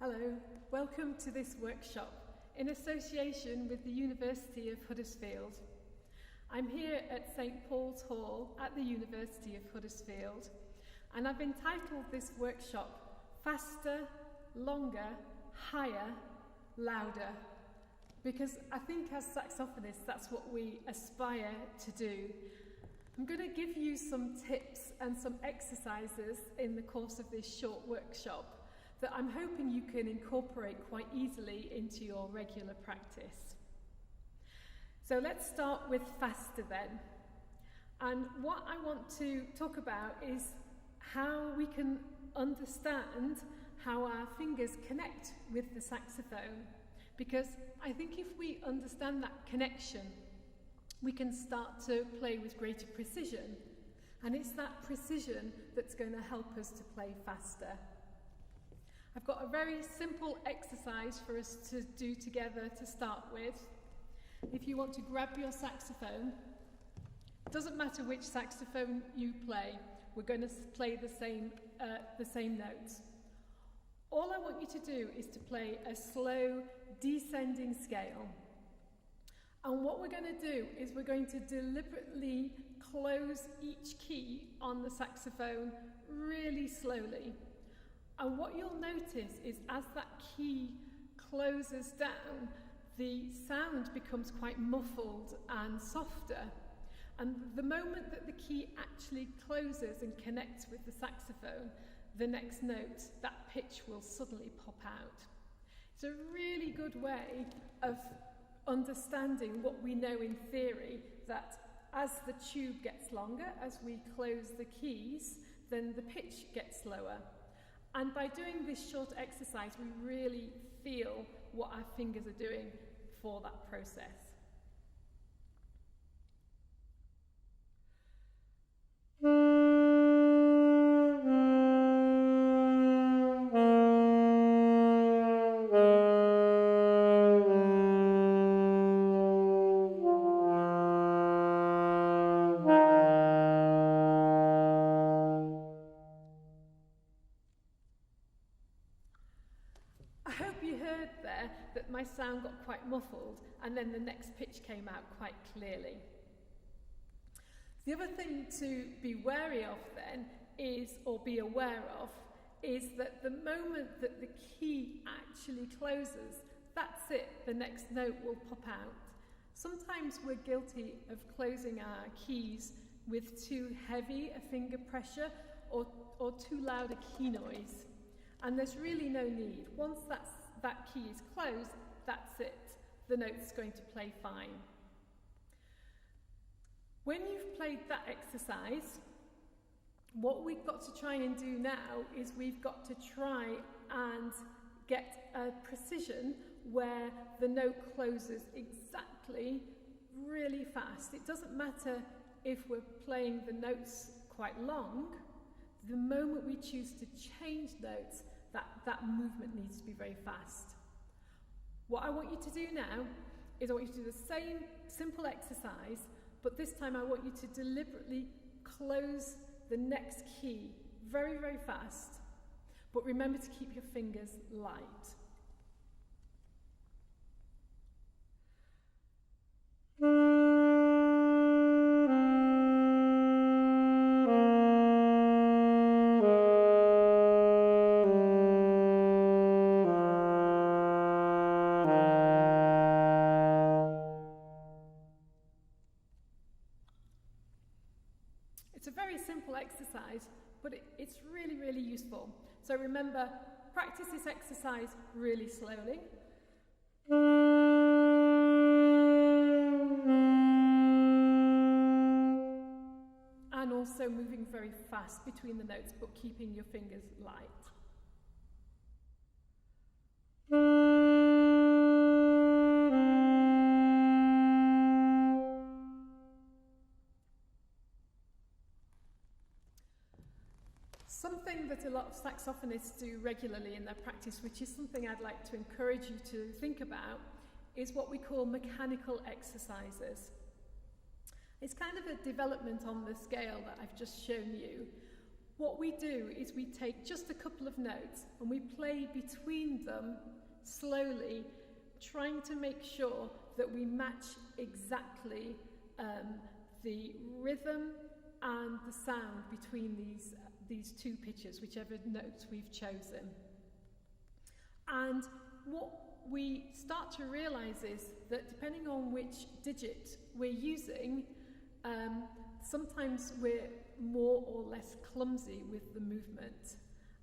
Hello, welcome to this workshop in association with the University of Huddersfield. I'm here at St Paul's Hall at the University of Huddersfield, and I've entitled this workshop Faster, Longer, Higher, Louder, because I think as saxophonists that's what we aspire to do. I'm going to give you some tips and some exercises in the course of this short workshop that I'm hoping you can incorporate quite easily into your regular practice. So let's start with faster then. And what I want to talk about is how we can understand how our fingers connect with the saxophone. Because I think if we understand that connection, we can start to play with greater precision. And it's that precision that's going to help us to play faster. I've got a very simple exercise for us to do together to start with. If you want to grab your saxophone, it doesn't matter which saxophone you play, we're going to play the same notes. All I want you to do is to play a slow descending scale. And what we're going to do is we're going to deliberately close each key on the saxophone really slowly. And what you'll notice is as that key closes down, the sound becomes quite muffled and softer. And the moment that the key actually closes and connects with the saxophone, the next note, that pitch will suddenly pop out. It's a really good way of understanding what we know in theory, that as the tube gets longer, as we close the keys, then the pitch gets lower. And by doing this short exercise, we really feel what our fingers are doing for that process. I hope you heard there that my sound got quite muffled and then the next pitch came out quite clearly. The other thing to be wary of then is, or be aware of, is that the moment that the key actually closes, that's it, the next note will pop out. Sometimes we're guilty of closing our keys with too heavy a finger pressure or too loud a key noise. And there's really no need. Once that key is closed, that's it. The note's going to play fine. When you've played that exercise, what we've got to try and do now is we've got to try and get a precision where the note closes exactly really fast. It doesn't matter if we're playing the notes quite long. The moment we choose to change notes, that movement needs to be very fast. What I want you to do now is I want you to do the same simple exercise, but this time I want you to deliberately close the next key very, very fast, but remember to keep your fingers light. It's a very simple exercise, but it's really, really useful. So remember, practice this exercise really slowly. And also moving very fast between the notes, but keeping your fingers light. Something that a lot of saxophonists do regularly in their practice, which is something I'd like to encourage you to think about, is what we call mechanical exercises. It's kind of a development on the scale that I've just shown you, what we do is we take just a couple of notes and we play between them slowly, trying to make sure that we match exactly the rhythm and the sound between these two pitches, whichever notes we've chosen. And what we start to realise is that depending on which digit we're using, sometimes we're more or less clumsy with the movement.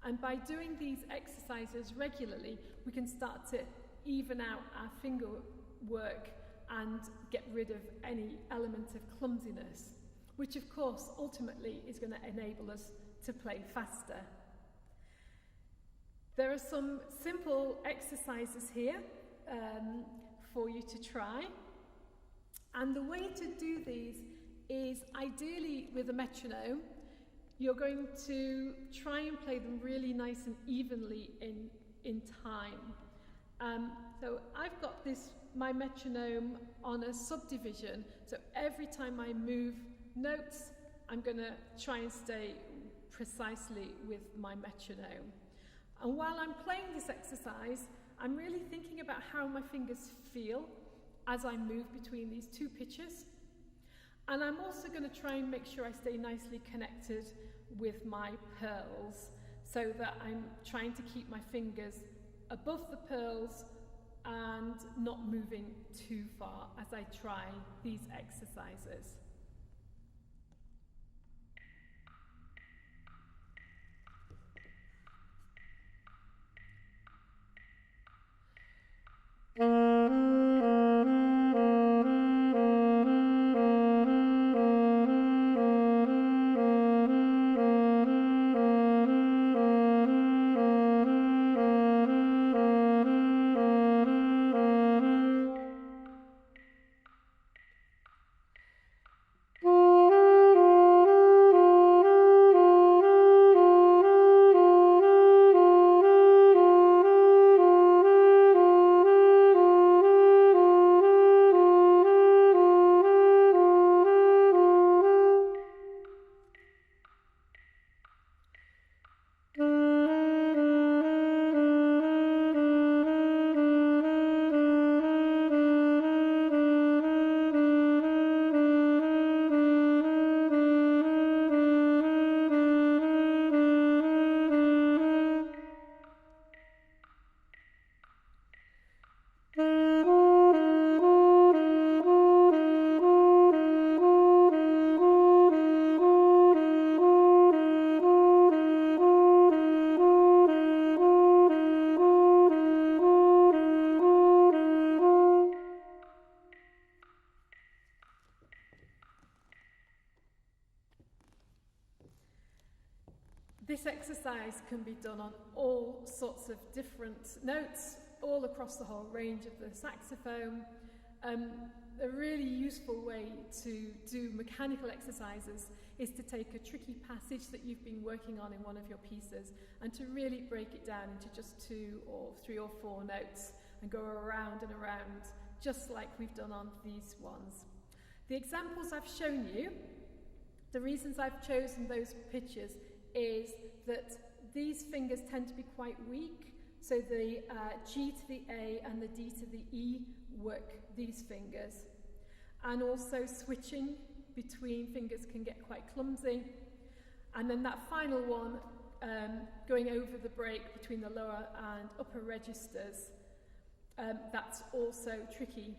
And by doing these exercises regularly, we can start to even out our finger work and get rid of any element of clumsiness, which of course ultimately is going to enable us to play faster. There are some simple exercises here for you to try, and the way to do these is ideally with a metronome. You're going to try and play them really nice and evenly in time. So I've got my metronome on a subdivision, so every time I move notes, I'm going to try and stay precisely with my metronome. And while I'm playing this exercise, I'm really thinking about how my fingers feel as I move between these two pitches. And I'm also going to try and make sure I stay nicely connected with my pearls, so that I'm trying to keep my fingers above the pearls and not moving too far as I try these exercises. This exercise can be done on all sorts of different notes, all across the whole range of the saxophone. A really useful way to do mechanical exercises is to take a tricky passage that you've been working on in one of your pieces and to really break it down into just 2 or 3 or 4 notes and go around and around, just like we've done on these ones. The examples I've shown you, the reasons I've chosen those pitches is that these fingers tend to be quite weak, so the G to the A and the D to the E work these fingers. And also switching between fingers can get quite clumsy. And then that final one, going over the break between the lower and upper registers, that's also tricky.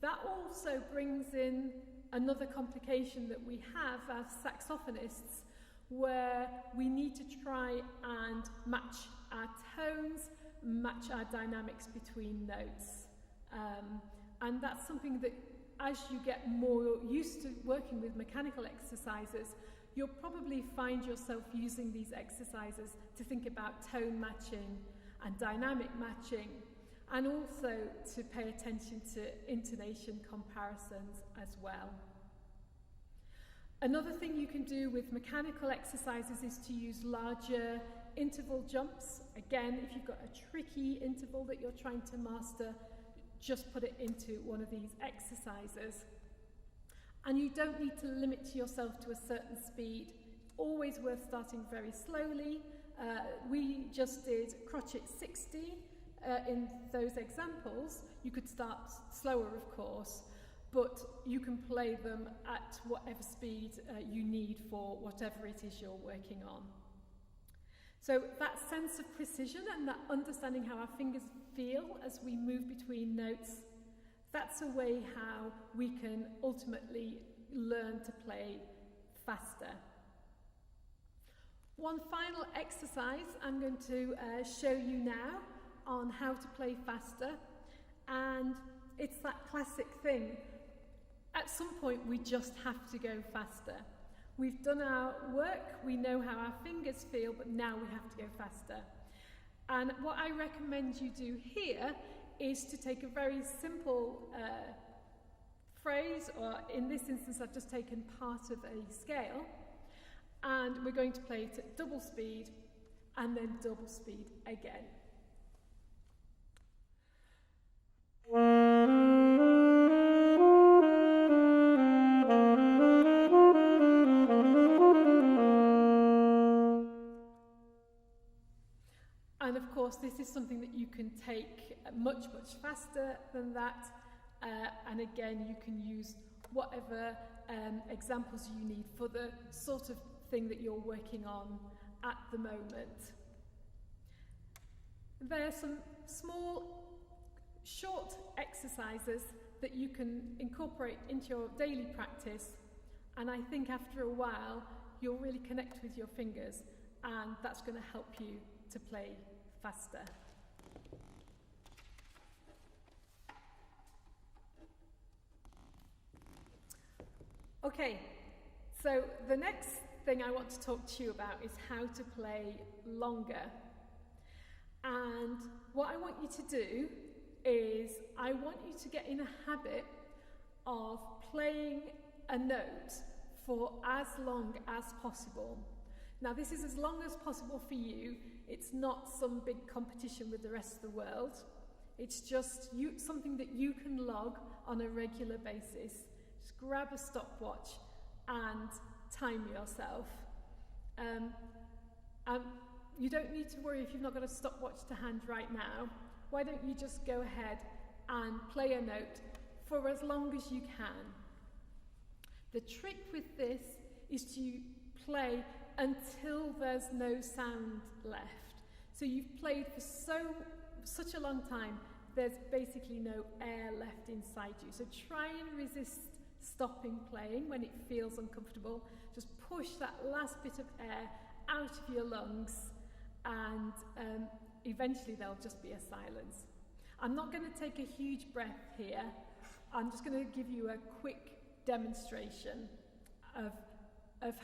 That also brings in another complication that we have as saxophonists, where we need to try and match our tones, match our dynamics between notes. And that's something that as you get more used to working with mechanical exercises, you'll probably find yourself using these exercises to think about tone matching and dynamic matching, and also to pay attention to intonation comparisons as well. Another thing you can do with mechanical exercises is to use larger interval jumps. Again, if you've got a tricky interval that you're trying to master, just put it into one of these exercises. And you don't need to limit yourself to a certain speed. always worth starting very slowly. We just did crotchet 60 in those examples. You could start slower, of course, but you can play them at whatever speed you need for whatever it is you're working on. So that sense of precision and that understanding how our fingers feel as we move between notes, that's a way how we can ultimately learn to play faster. One final exercise I'm going to show you now on how to play faster, and it's that classic thing. At some point we just have to go faster. We've done our work, we know how our fingers feel, but now we have to go faster. And what I recommend you do here is to take a very simple phrase, or in this instance I've just taken part of a scale, and we're going to play it at double speed and then double speed again. And of course this is something that you can take much faster than that, and again you can use whatever examples you need for the sort of thing that you're working on at the moment. There are some small, short exercises that you can incorporate into your daily practice, and I think after a while you'll really connect with your fingers, and that's going to help you to play faster. Okay, so the next thing I want to talk to you about is how to play longer. And what I want you to do is I want you to get in a habit of playing a note for as long as possible. Now this is as long as possible for you. It's not some big competition with the rest of the world. It's just something that you can log on a regular basis. Just grab a stopwatch and time yourself. You don't need to worry if you've not got a stopwatch to hand right now. Why don't you just go ahead and play a note for as long as you can. The trick with this is to play until there's no sound left. So you've played for such a long time, there's basically no air left inside you. So try and resist stopping playing when it feels uncomfortable. Just push that last bit of air out of your lungs, and eventually there'll just be a silence. I'm not going to take a huge breath here. I'm just going to give you a quick demonstration of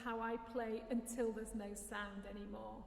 how I play until there's no sound anymore.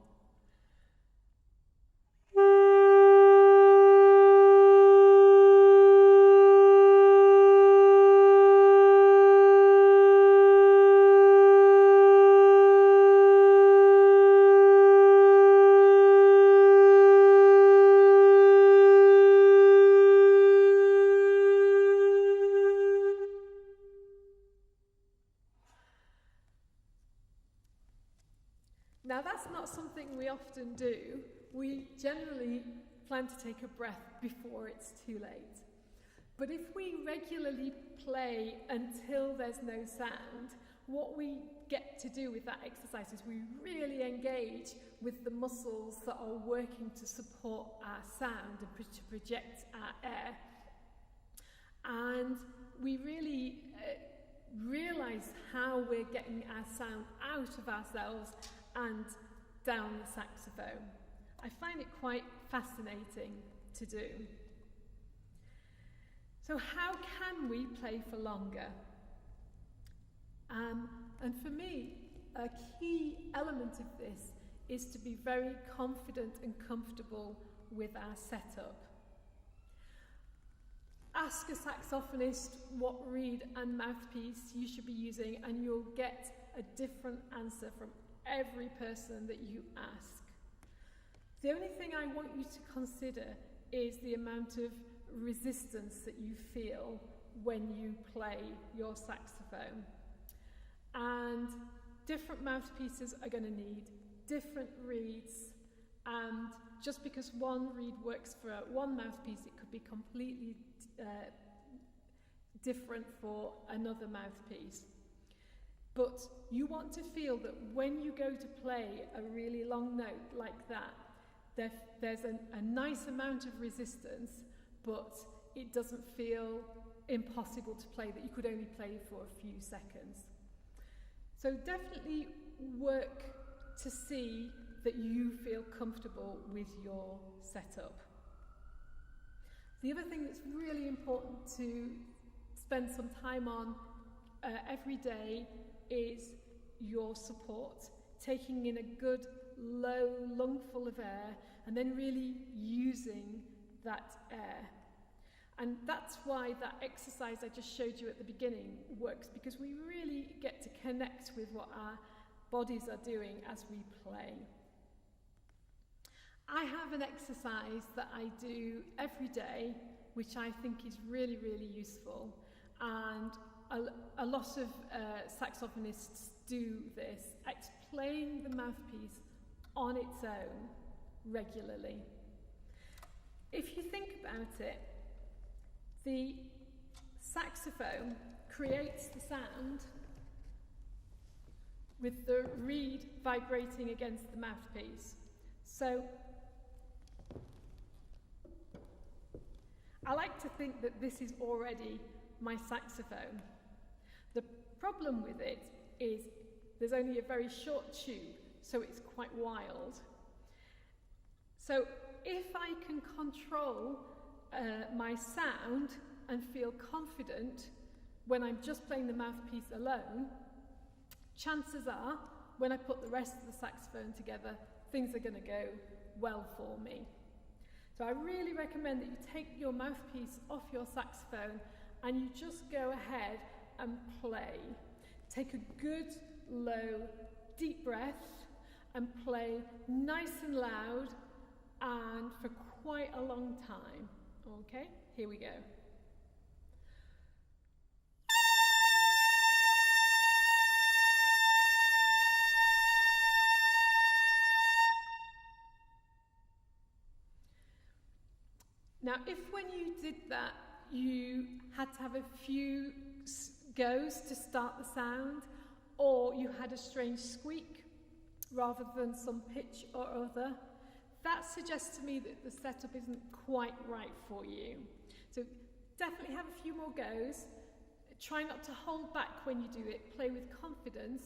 Now that's not something we often do. We generally plan to take a breath before it's too late. But if we regularly play until there's no sound, what we get to do with that exercise is we really engage with the muscles that are working to support our sound and to project our air. And we really realize how we're getting our sound out of ourselves and down the saxophone. I find it quite fascinating to do. So how can we play for longer? And for me, a key element of this is to be very confident and comfortable with our setup. Ask a saxophonist what reed and mouthpiece you should be using, and you'll get a different answer from every person that you ask. The only thing I want you to consider is the amount of resistance that you feel when you play your saxophone. And different mouthpieces are going to need different reeds, and just because one reed works for one mouthpiece, it could be completely different for another mouthpiece. But you want to feel that when you go to play a really long note like that, there's a nice amount of resistance, but it doesn't feel impossible to play, that you could only play for a few seconds. So definitely work to see that you feel comfortable with your setup. The other thing that's really important to spend some time on every day is your support, taking in a good low lungful of air and then really using that air. And that's why that exercise I just showed you at the beginning works, because we really get to connect with what our bodies are doing as we play. I have an exercise that I do every day, which I think is really, really useful. And a lot of saxophonists do this. It's playing the mouthpiece on its own regularly. If you think about it, the saxophone creates the sound with the reed vibrating against the mouthpiece. So I like to think that this is already my saxophone. The problem with it is there's only a very short tube, so it's quite wild. So if I can control my sound and feel confident when I'm just playing the mouthpiece alone, chances are, when I put the rest of the saxophone together, things are going to go well for me. So I really recommend that you take your mouthpiece off your saxophone and you just go ahead and play. Take a good, low, deep breath and play nice and loud and for quite a long time. Okay, here we go. Now, if when you did that, you had to have a few goes to start the sound, or you had a strange squeak rather than some pitch or other, that suggests to me that the setup isn't quite right for you. So definitely have a few more goes. Try not to hold back when you do it. Play with confidence.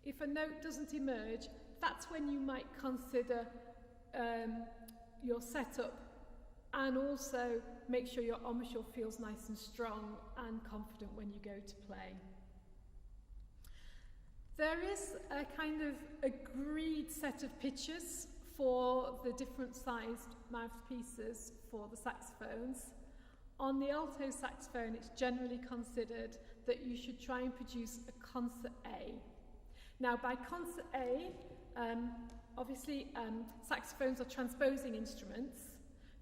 If a note doesn't emerge, that's when you might consider your setup, and also make sure your embouchure feels nice and strong and confident when you go to play. There is a kind of agreed set of pitches for the different sized mouthpieces for the saxophones. On the alto saxophone, it's generally considered that you should try and produce a concert A. Now, by concert A, obviously saxophones are transposing instruments.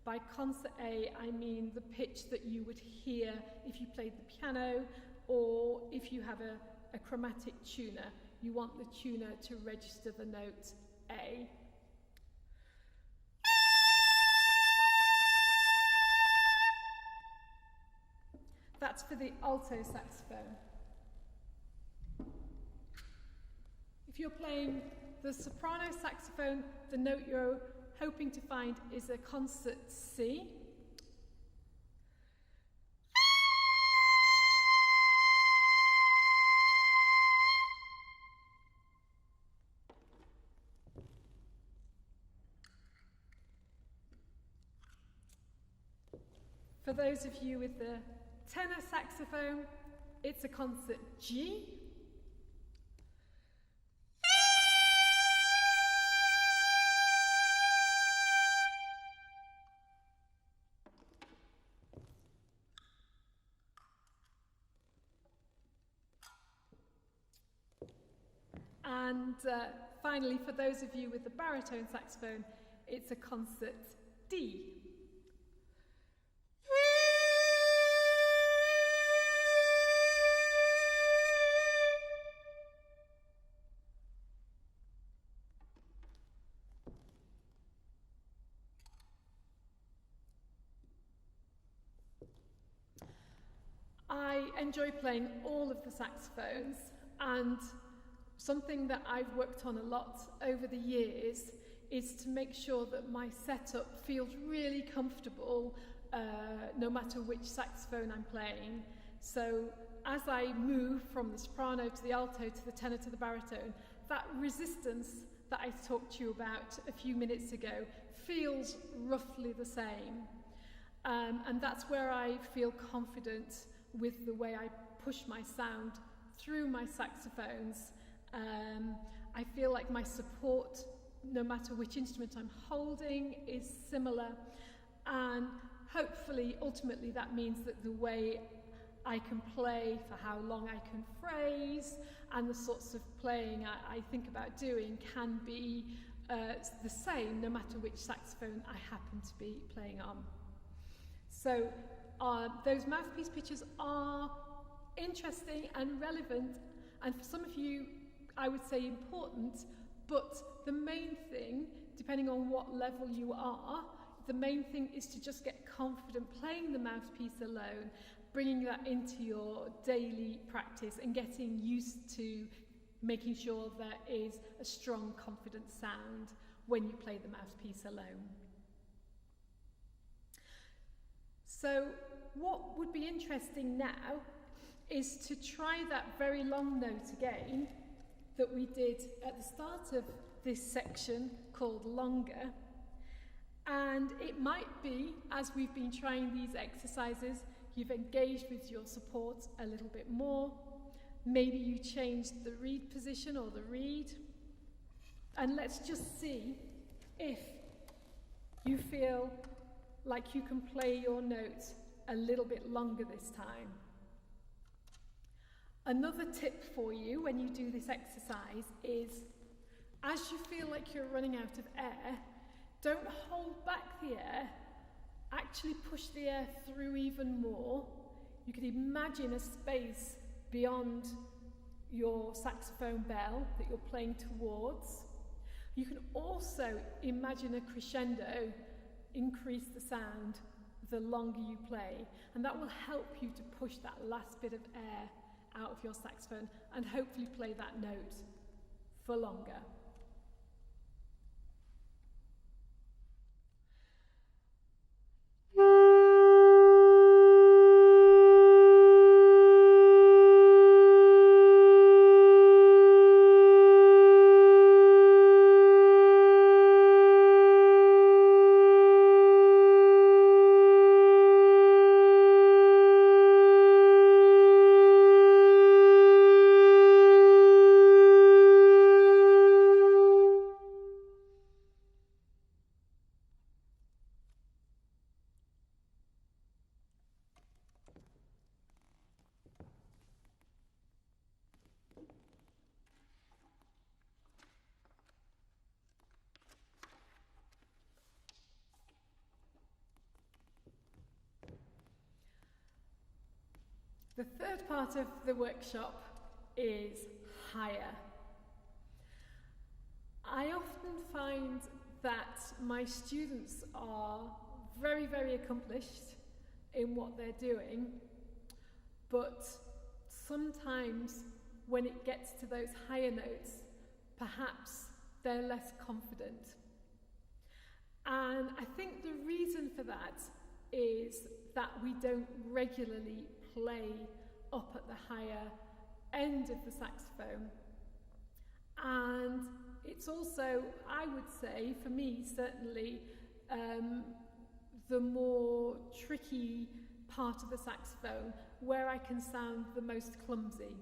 By concert A, I mean the pitch that you would hear if you played the piano, or if you have a chromatic tuner. You want the tuner to register the note A. That's for the alto saxophone. If you're playing the soprano saxophone, the note you're hoping to find is a concert C. For those of you with the tenor saxophone, it's a concert G. And finally, for those of you with the baritone saxophone, it's a concert D. enjoy playing all of the saxophones, and something that I've worked on a lot over the years is to make sure that my setup feels really comfortable no matter which saxophone I'm playing. So as I move from the soprano to the alto to the tenor to the baritone, that resistance that I talked to you about a few minutes ago feels roughly the same. And that's where I feel confident with the way I push my sound through my saxophones. I feel like my support, no matter which instrument I'm holding, is similar, and hopefully, ultimately, that means that the way I can play, for how long I can phrase, and the sorts of playing I think about doing can be the same no matter which saxophone I happen to be playing on. So those mouthpiece pitches are interesting and relevant, and for some of you, I would say important, but the main thing, depending on what level you are, the main thing is to just get confident playing the mouthpiece alone, bringing that into your daily practice and getting used to making sure there is a strong, confident sound when you play the mouthpiece alone. So what would be interesting now is to try that very long note again that we did at the start of this section called longer. And it might be, as we've been trying these exercises, you've engaged with your support a little bit more. Maybe you changed the reed position or the reed. And let's just see if you feel like you can play your note a little bit longer this time. Another tip for you when you do this exercise is, as you feel like you're running out of air, don't hold back the air, actually push the air through even more. You can imagine a space beyond your saxophone bell that you're playing towards. You can also imagine a crescendo, increase the sound the longer you play, and that will help you to push that last bit of air out of your saxophone and hopefully play that note for longer. The third part of the workshop is higher. I often find that my students are very, very accomplished in what they're doing, but sometimes when it gets to those higher notes, perhaps they're less confident. And I think the reason for that is that we don't regularly play up at the higher end of the saxophone. And it's also, I would say, for me certainly, the more tricky part of the saxophone where I can sound the most clumsy.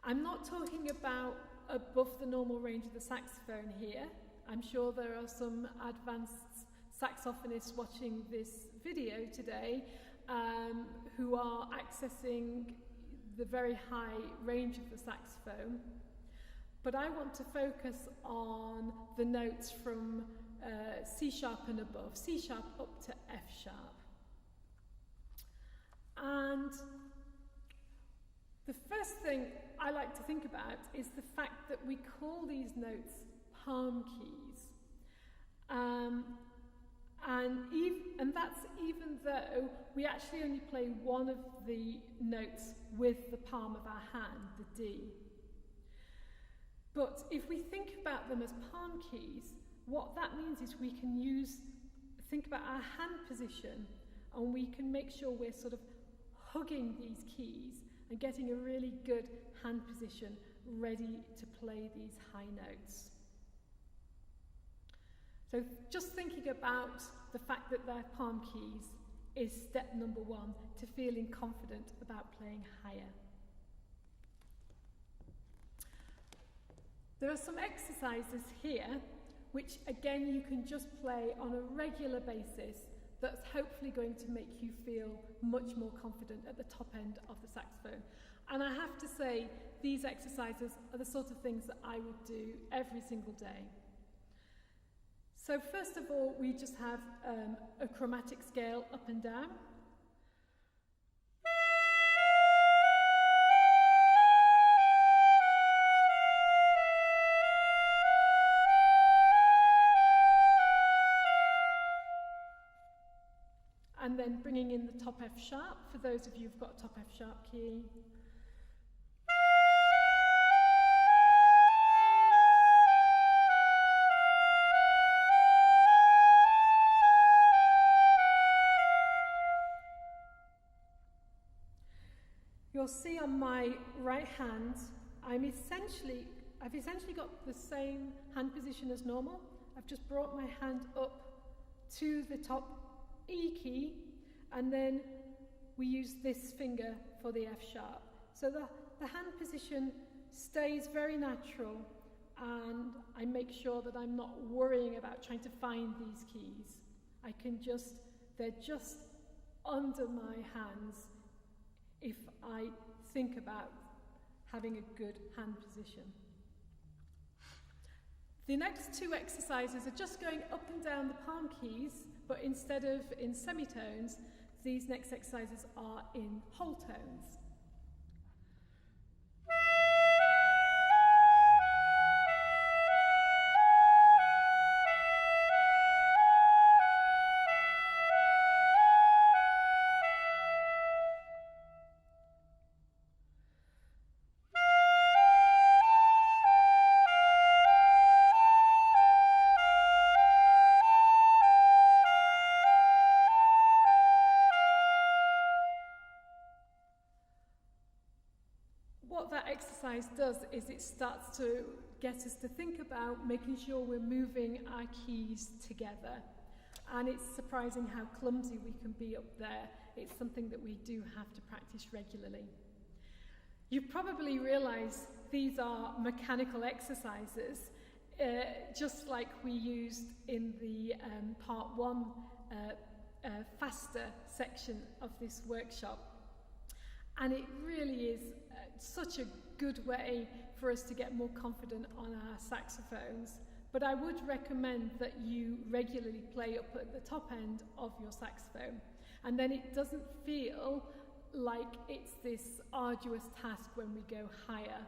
I'm not talking about above the normal range of the saxophone here. I'm sure there are some advanced saxophonists watching this video today who are accessing the very high range of the saxophone. But I want to focus on the notes from C sharp and above, C sharp up to F sharp. And the first thing I like to think about is the fact that we call these notes palm keys. And that's even though we actually only play one of the notes with the palm of our hand, the D. But if we think about them as palm keys, what that means is we can think about our hand position, and we can make sure we're sort of hugging these keys and getting a really good hand position ready to play these high notes. So just thinking about the fact that they're palm keys is step number one to feeling confident about playing higher. There are some exercises here which again you can just play on a regular basis that's hopefully going to make you feel much more confident at the top end of the saxophone. And I have to say, these exercises are the sort of things that I would do every single day. So first of all, we just have a chromatic scale up and down. And then bringing in the top F sharp, for those of you who've got a top F sharp key. You'll see on my right hand, I've essentially got the same hand position as normal. I've just brought my hand up to the top E key, and then we use this finger for the F sharp. So the hand position stays very natural, and I make sure that I'm not worrying about trying to find these keys. They're just under my hands if I think about having a good hand position. The next two exercises are just going up and down the palm keys, but instead of in semitones, these next exercises are in whole tones. What that exercise does is it starts to get us to think about making sure we're moving our keys together. And it's surprising how clumsy we can be up there. It's something that we do have to practice regularly. You probably realise these are mechanical exercises, just like we used in the part one faster section of this workshop. And it really is such a good way for us to get more confident on our saxophones. But I would recommend that you regularly play up at the top end of your saxophone. And then it doesn't feel like it's this arduous task when we go higher.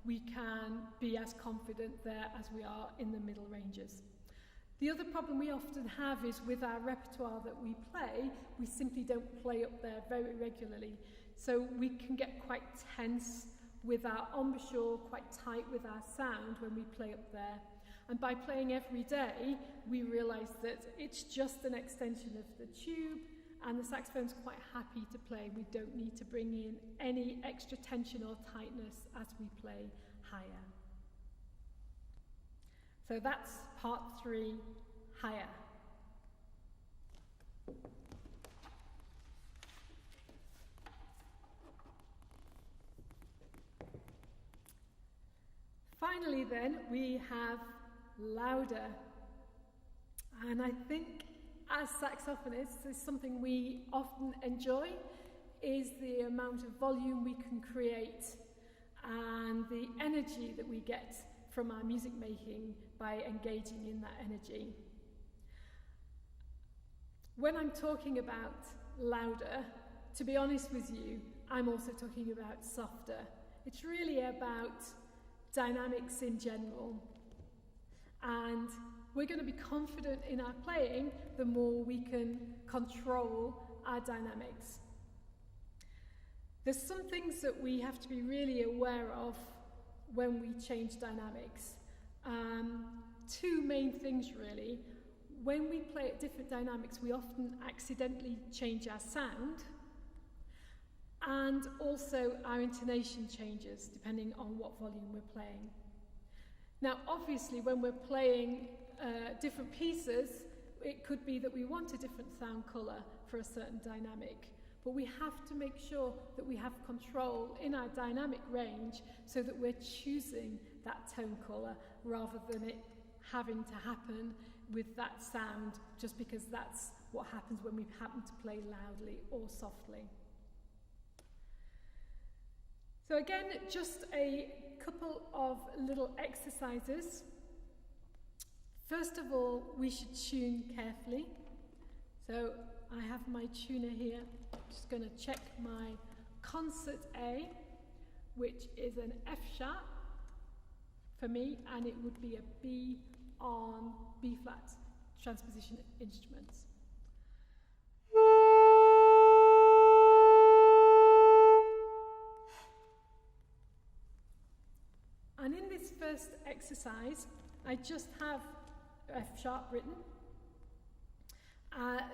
We can be as confident there as we are in the middle ranges. The other problem we often have is with our repertoire that we play, we simply don't play up there very regularly. So we can get quite tense with our embouchure, quite tight with our sound when we play up there. And by playing every day, we realise that it's just an extension of the tube, and the saxophone's quite happy to play. We don't need to bring in any extra tension or tightness as we play higher. So that's part 3, higher. Finally then, we have louder. And I think as saxophonists, it's something we often enjoy, is the amount of volume we can create and the energy that we get from our music making by engaging in that energy. When I'm talking about louder, to be honest with you, I'm also talking about softer. It's really about dynamics in general. And we're going to be confident in our playing, the more we can control our dynamics. There's some things that we have to be really aware of when we change dynamics. Two main things really. When we play at different dynamics, we often accidentally change our sound, and also our intonation changes depending on what volume we're playing. Now, obviously, when we're playing different pieces, it could be that we want a different sound colour for a certain dynamic, but we have to make sure that we have control in our dynamic range so that we're choosing that tone colour rather than it having to happen with that sound just because that's what happens when we happen to play loudly or softly. So again, just a couple of little exercises. First of all, we should tune carefully. So I have my tuner here. I'm just going to check my concert A, which is an F sharp for me, and it would be a B on B flat transposition instruments. And in this first exercise, I just have F sharp written,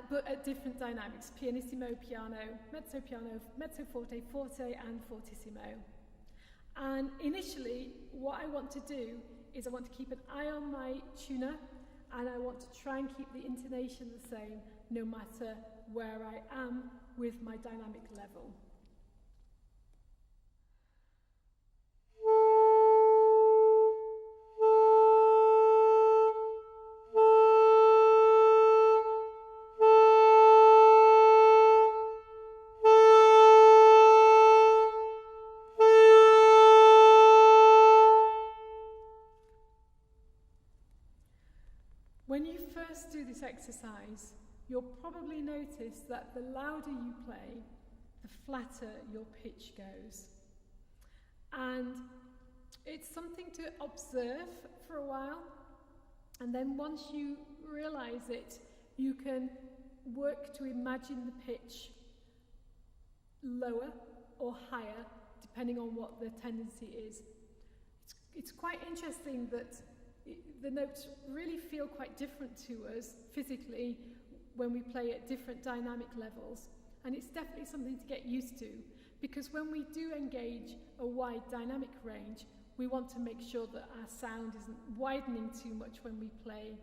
but at different dynamics: pianissimo, piano, mezzo forte, forte, and fortissimo. And initially, what I want to do is I want to keep an eye on my tuner, and I want to try and keep the intonation the same no matter where I am with my dynamic level. When you first do this exercise, you'll probably notice that the louder you play, the flatter your pitch goes. And it's something to observe for a while, and then once you realize it, you can work to imagine the pitch lower or higher, depending on what the tendency is. It's quite interesting that the notes really feel quite different to us physically when we play at different dynamic levels, and it's definitely something to get used to, because when we do engage a wide dynamic range, we want to make sure that our sound isn't widening too much when we play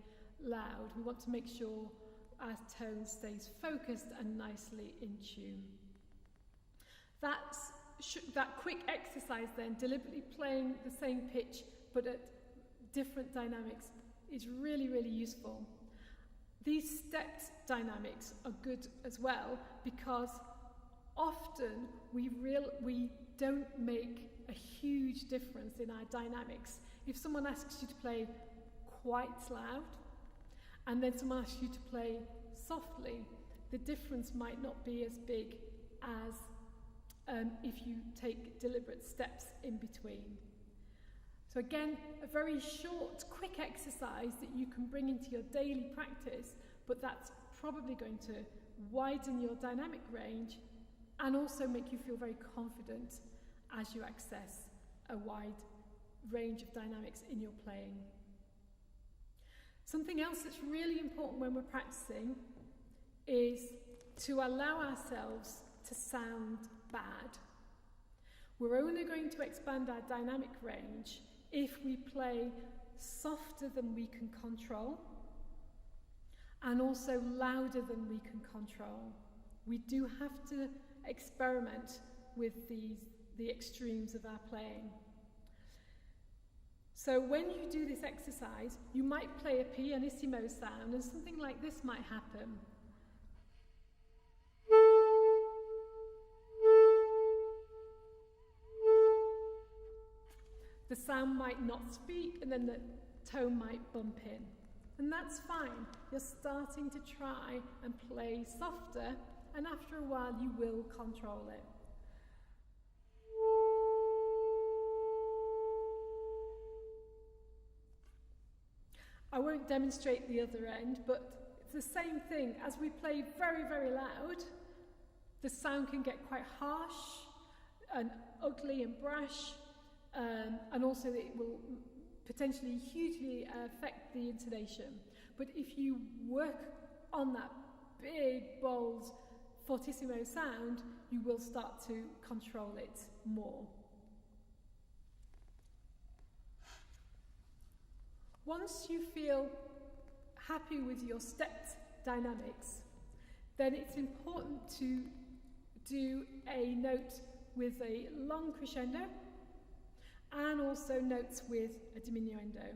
loud. We want to make sure our tone stays focused and nicely in tune. That quick exercise then, deliberately playing the same pitch but at different dynamics, is really, really useful. These stepped dynamics are good as well, because often we don't make a huge difference in our dynamics. If someone asks you to play quite loud and then someone asks you to play softly, the difference might not be as big as if you take deliberate steps in between. So again, a very short, quick exercise that you can bring into your daily practice, but that's probably going to widen your dynamic range and also make you feel very confident as you access a wide range of dynamics in your playing. Something else that's really important when we're practicing is to allow ourselves to sound bad. We're only going to expand our dynamic range if we play softer than we can control and also louder than we can control. We do have to experiment with the extremes of our playing. So when you do this exercise, you might play a pianissimo sound and something like this might happen. The sound might not speak, and then the tone might bump in. And that's fine. You're starting to try and play softer, and after a while you will control it. I won't won't demonstrate the other end, but it's the same thing. As we play very, very loud, the sound can get quite harsh and ugly and brash, and also it will potentially hugely affect the intonation. But if you work on that big, bold, fortissimo sound, you will start to control it more. Once you feel happy with your stepped dynamics, then it's important to do a note with a long crescendo and also notes with a diminuendo.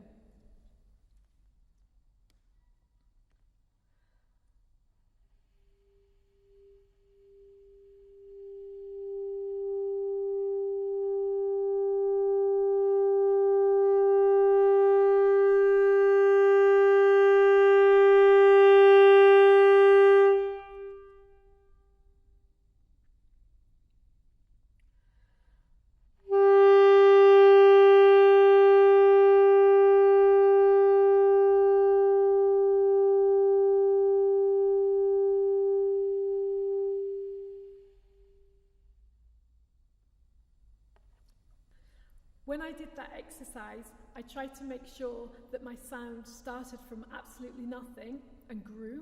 When I did that exercise, I tried to make sure that my sound started from absolutely nothing and grew.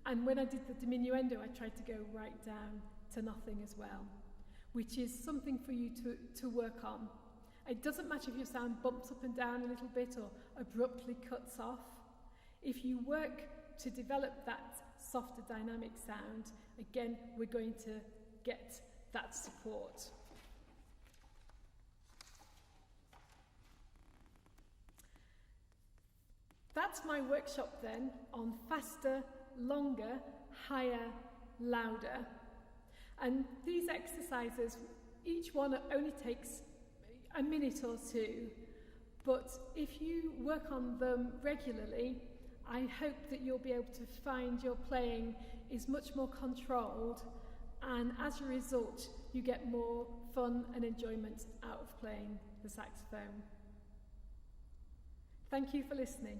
And when I did the diminuendo, I tried to go right down to nothing as well, which is something for you to work on. It doesn't matter if your sound bumps up and down a little bit or abruptly cuts off. If you work to develop that softer dynamic sound, again, we're going to get that support. That's my workshop then on faster, longer, higher, louder. And these exercises, each one only takes a minute or two, but if you work on them regularly, I hope that you'll be able to find your playing is much more controlled, and as a result, you get more fun and enjoyment out of playing the saxophone. Thank you for listening.